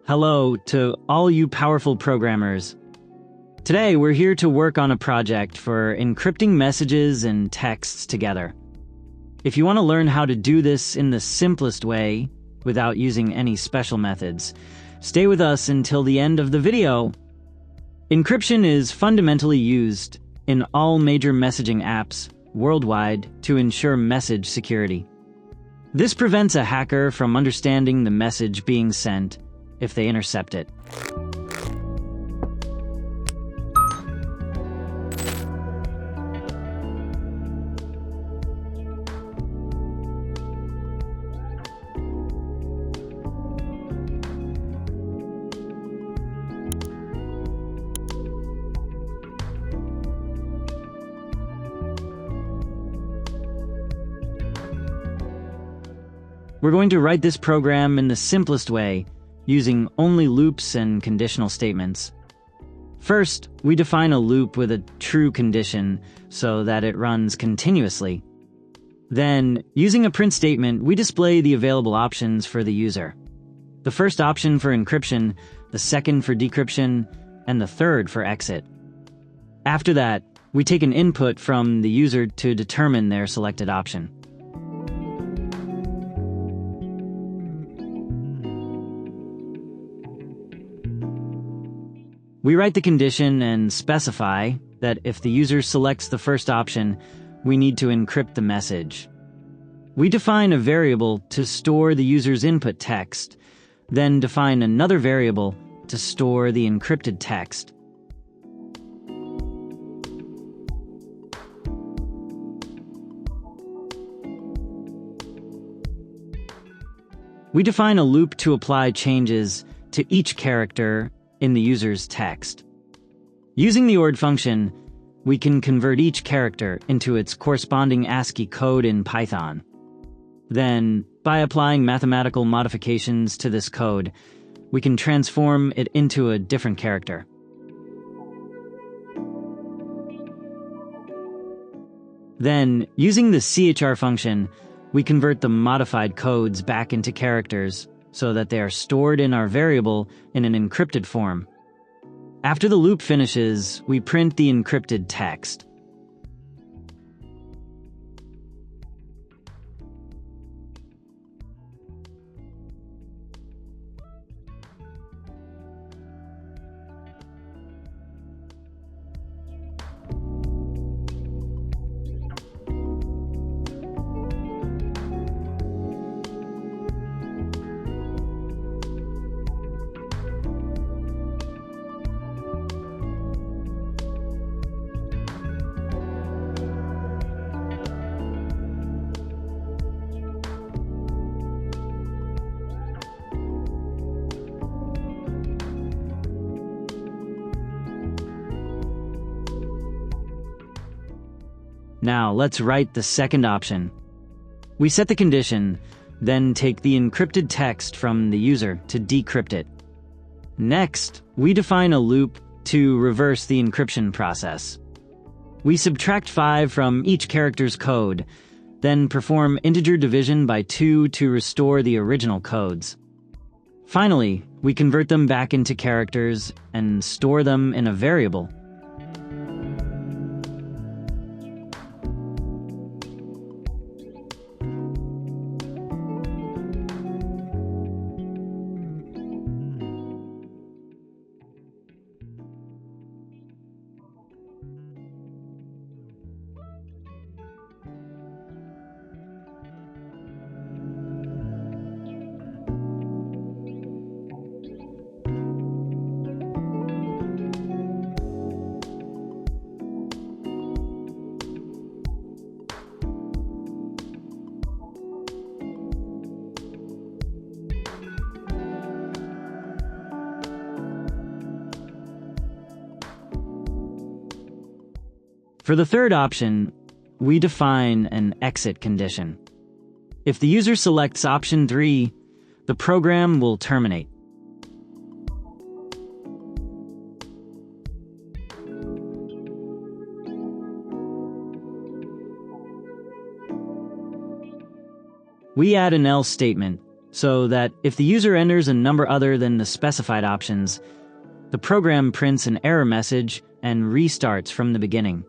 Hello to all you powerful programmers. Today we're here to work on a project for encrypting messages and texts together. If you want to learn how to do this in the simplest way, without using any special methods, stay with us until the end of the video. Encryption is fundamentally used in all major messaging apps worldwide to ensure message security. This prevents a hacker from understanding the message being sent if they intercept it. We're going to write this program in the simplest way, using only loops and conditional statements. First, we define a loop with a true condition so that it runs continuously. Then, using a print statement, we display the available options for the user. The first option for encryption, the second for decryption, and the third for exit. After that, we take an input from the user to determine their selected option. We write the condition and specify that if the user selects the first option, we need to encrypt the message. We define a variable to store the user's input text, then define another variable to store the encrypted text. We define a loop to apply changes to each character in the user's text. Using the OR function, we can convert each character into its corresponding ASCII code in Python. Then, by applying mathematical modifications to this code, we can transform it into a different character. Then, using the CHR function, we convert the modified codes back into characters so that they are stored in our variable in an encrypted form. After the loop finishes, we print the encrypted text. Now, let's write the second option. We set the condition, then take the encrypted text from the user to decrypt it. Next, we define a loop to reverse the encryption process. We subtract 5 from each character's code, then perform integer division by 2 to restore the original codes. Finally, we convert them back into characters and store them in a variable. For the third option, we define an exit condition. If the user selects option 3, the program will terminate. We add an else statement so that if the user enters a number other than the specified options, the program prints an error message and restarts from the beginning.